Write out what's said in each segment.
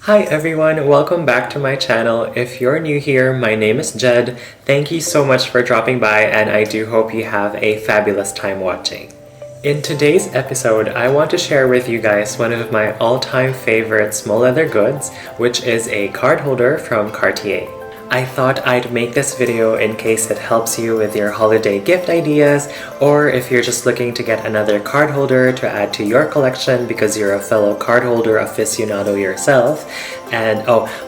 Hi everyone, welcome back to my channel. If you're new here, my name is Jed. Thank you so much for dropping by and I do hope you have a fabulous time watching. In today's episode, I want to share with you guys one of my all-time favorite small leather goods, which is a card holder from Cartier. I thought I'd make this video in case it helps you with your holiday gift ideas, or if you're just looking to get another card holder to add to your collection because you're a fellow card holder aficionado yourself. And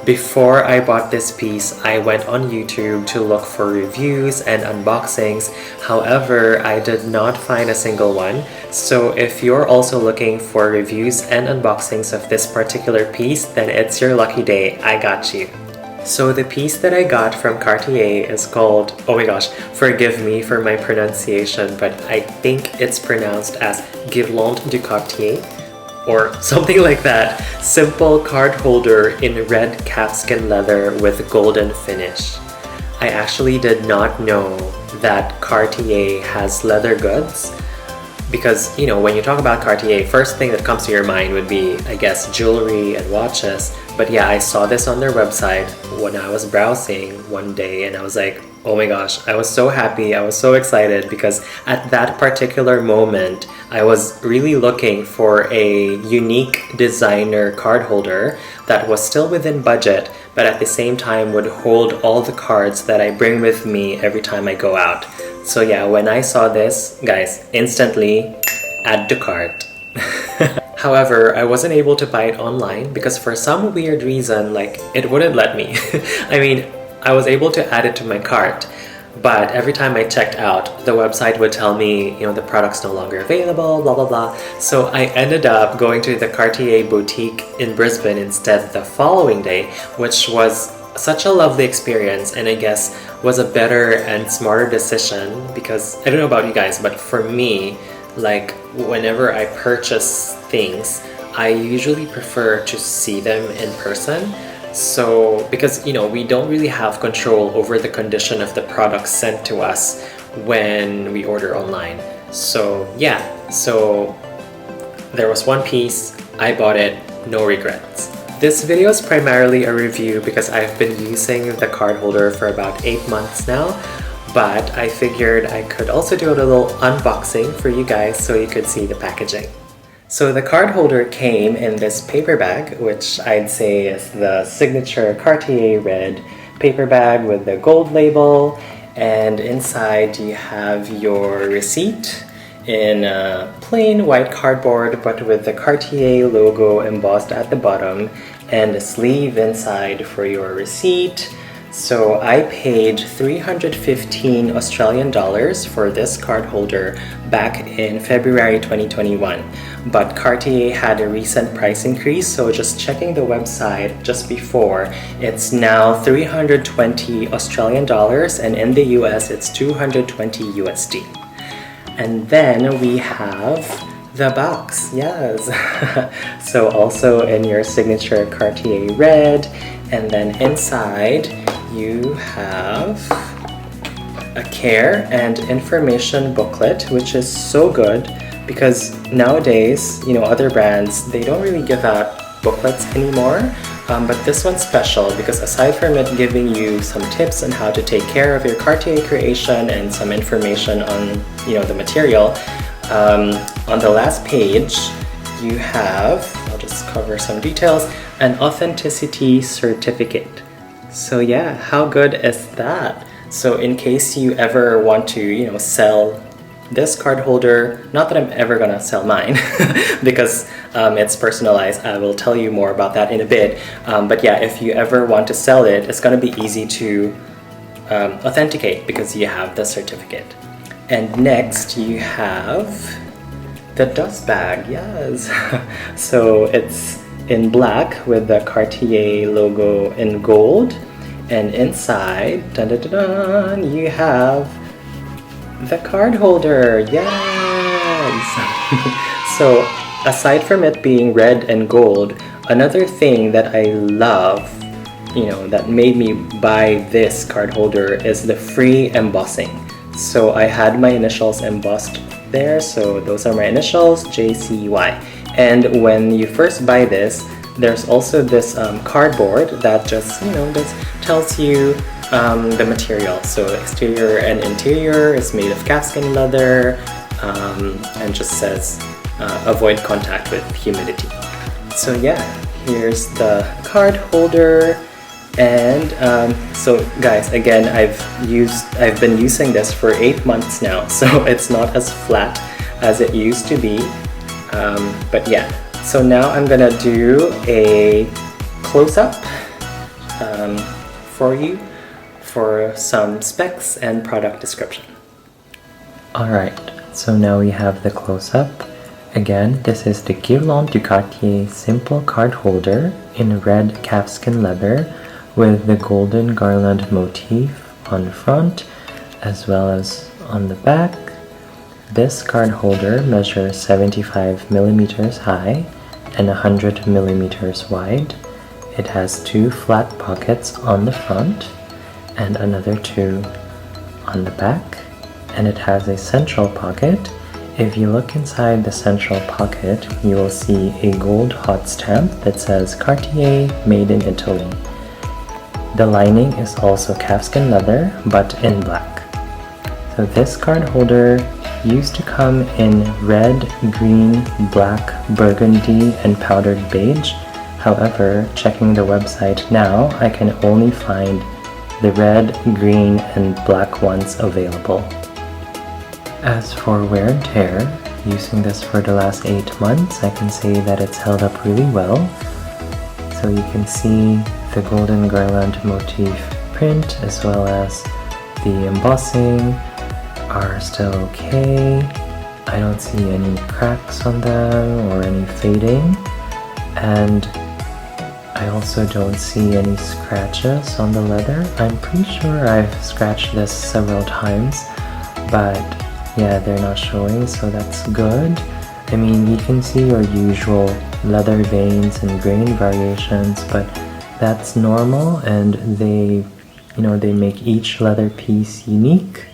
before I bought this piece, I went on YouTube to look for reviews and unboxings. However, I did not find a single one. So if you're also looking for reviews and unboxings of this particular piece, then it's your lucky day. I got you. So the piece that I got from Cartier is called, oh my gosh, forgive me for my pronunciation, but I think it's pronounced as Guirlande de Cartier or something like that. Simple card holder in red calfskin leather with golden finish. I actually did not know that Cartier has leather goods because, you know, when you talk about Cartier, first thing that comes to your mind would be, I guess, jewelry and watches. But yeah, I saw this on their website when I was browsing one day and I was like, oh my gosh, I was so happy, I was so excited because at that particular moment, I was really looking for a unique designer card holder that was still within budget, but at the same time would hold all the cards that I bring with me every time I go out. So yeah, when I saw this, guys, instantly add to cart. However, I wasn't able to buy it online because for some weird reason, like, it wouldn't let me. I mean, I was able to add it to my cart, but every time I checked out, the website would tell me, you know, the product's no longer available, blah, blah, blah. So I ended up going to the Cartier boutique in Brisbane instead the following day, which was such a lovely experience and I guess was a better and smarter decision because I don't know about you guys, but for me, like whenever I purchase things, I usually prefer to see them in person. So because, you know, we don't really have control over the condition of the products sent to us when we order online. So yeah, so there was one piece, I bought it, no regrets. This video is primarily a review because I've been using the card holder for about 8 months now, but I figured I could also do a little unboxing for you guys so you could see the packaging. So the card holder came in this paper bag, which I'd say is the signature Cartier red paper bag with the gold label, and inside you have your receipt in plain white cardboard but with the Cartier logo embossed at the bottom and a sleeve inside for your receipt. So I paid 315 Australian dollars for this card holder back in February 2021, but Cartier had a recent price increase, so just checking the website just before, it's now 320 Australian dollars and in the US it's 220 USD. And then we have the box, yes. So also in your signature Cartier red, and then inside you have a care and information booklet, which is so good because nowadays, you know, other brands, they don't really give out booklets anymore. But this one's special because aside from it giving you some tips on how to take care of your Cartier creation and some information on, you know, the material, on the last page you have, I'll just cover some details, an authenticity certificate. So yeah, how good is that? So in case you ever want to, you know, sell this card holder, not that I'm ever gonna sell mine because it's personalized. I will tell you more about that in a bit. But yeah, if you ever want to sell it, it's gonna be easy to authenticate because you have the certificate. And next you have the dust bag, yes. So it's in black with the Cartier logo in gold, and inside, dun, dun, dun, dun, you have the card holder, yes! So aside from it being red and gold, another thing that I love, you know, that made me buy this card holder is the free embossing. So I had my initials embossed there, so those are my initials, JCY. And when you first buy this, there's also this cardboard that just, just tells you the material. So exterior and interior is made of calfskin leather, and just says avoid contact with humidity. So yeah, here's the card holder. And so guys, again, I've been using this for 8 months now, so it's not as flat as it used to be, but yeah. So now I'm gonna do a close-up for you for some specs and product description. Alright, so now we have the close-up. Again, this is the Guirlande de Cartier simple card holder in red calfskin leather with the golden garland motif on the front as well as on the back. This card holder measures 75 millimeters high and 100 millimeters wide. It has 2 flat pockets on the front and another 2 on the back, and it has a central pocket. If you look inside the central pocket, you will see a gold hot stamp that says Cartier Made in Italy. The lining is also calfskin leather, but in black. So this card holder used to come in red, green, black, burgundy, and powdered beige. However, checking the website now, I can only find the red, green, and black ones available. As for wear and tear, using this for the last 8 months, I can say that it's held up really well. So you can see the golden garland motif print as well as the embossing are still okay. I don't see any cracks on them or any fading, and I also don't see any scratches on the leather. I'm pretty sure I've scratched this several times, but yeah, they're not showing, so that's good. I mean, you can see your usual leather veins and grain variations, but that's normal, and they make each leather piece unique.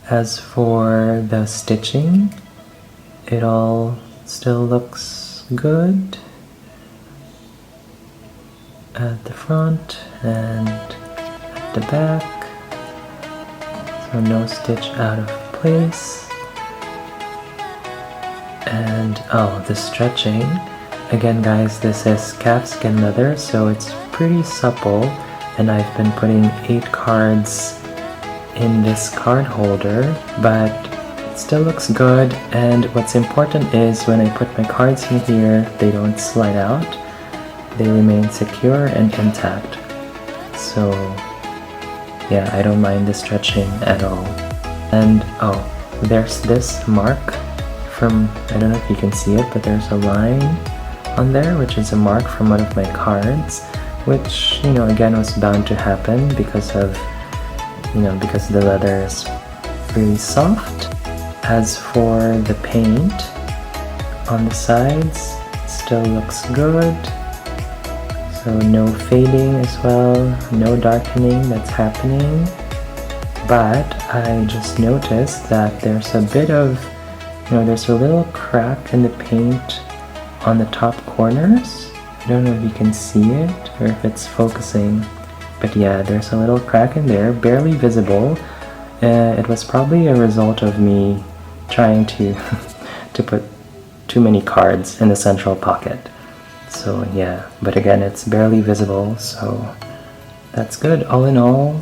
As for the stitching, it all still looks good at the front and at the back, so no stitch out of place. And the stretching, again guys, this is calfskin leather, so it's pretty supple, and I've been putting 8 cards in this card holder, but it still looks good. And what's important is when I put my cards in here, they don't slide out. They remain secure and intact. So yeah, I don't mind the stretching at all. And there's this mark from, I don't know if you can see it, but there's a line on there which is a mark from one of my cards, which again was bound to happen because of because the leather is really soft. As for the paint on the sides, it still looks good, so no fading as well, no darkening that's happening. But I just noticed that there's a bit of, there's a little crack in the paint on the top corners. I don't know if you can see it or if it's focusing, but yeah, there's a little crack in there, barely visible. It was probably a result of me trying to to put too many cards in the central pocket. So yeah, but again, it's barely visible, so that's good. All in all,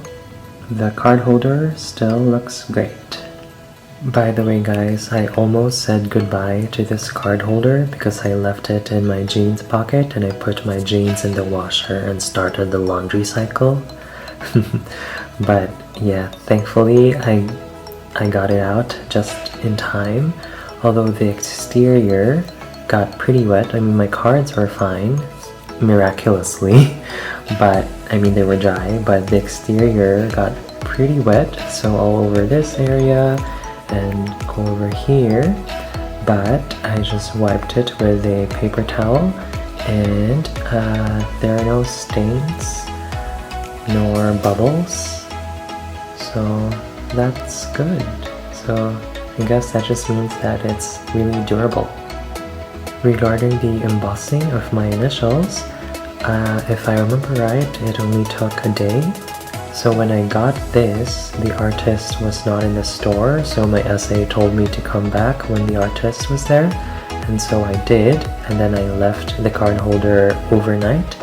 the card holder still looks great. By the way guys, I almost said goodbye to this card holder because I left it in my jeans pocket and I put my jeans in the washer and started the laundry cycle. But yeah, thankfully I got it out just in time, although the exterior got pretty wet. I mean, my cards were fine, miraculously, but I mean they were dry, but the exterior got pretty wet, so all over this area and over here, but I just wiped it with a paper towel, and there are no stains nor bubbles, so that's good. So I guess that just means that it's really durable. regarding the embossing of my initials, if I remember right, it only took a day. So when I got this, the artist was not in the store, so my SA told me to come back when the artist was there, and so I did, and then I left the card holder overnight,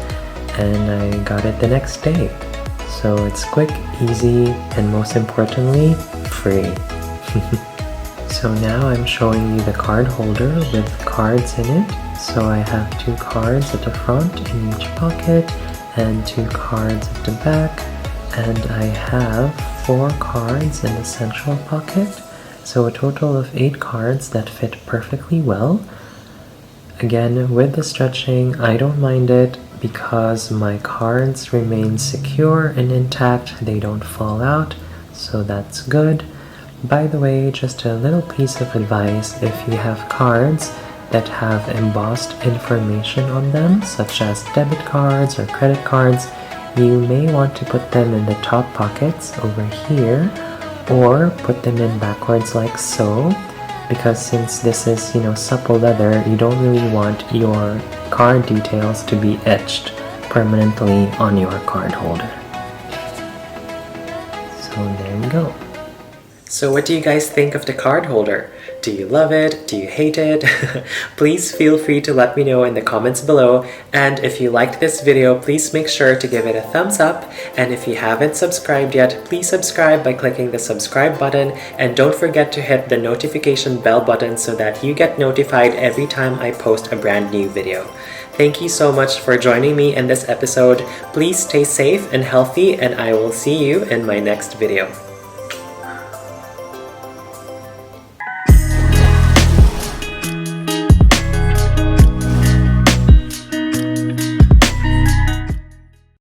and I got it the next day. So it's quick, easy, and most importantly, free. So now I'm showing you the card holder with cards in it. So I have 2 cards at the front in each pocket, and 2 cards at the back, and I have 4 cards in the central pocket, so a total of 8 cards that fit perfectly well. Again, with the stretching, I don't mind it because my cards remain secure and intact, they don't fall out, so that's good. By the way, just a little piece of advice: if you have cards that have embossed information on them, such as debit cards or credit cards, you may want to put them in the top pockets over here, or put them in backwards like so, because since this is, supple leather, you don't really want your card details to be etched permanently on your card holder. So there you go. So what do you guys think of the card holder? Do you love it? Do you hate it? Please feel free to let me know in the comments below. And if you liked this video, please make sure to give it a thumbs up. And if you haven't subscribed yet, please subscribe by clicking the subscribe button. And don't forget to hit the notification bell button so that you get notified every time I post a brand new video. Thank you so much for joining me in this episode. Please stay safe and healthy, and I will see you in my next video.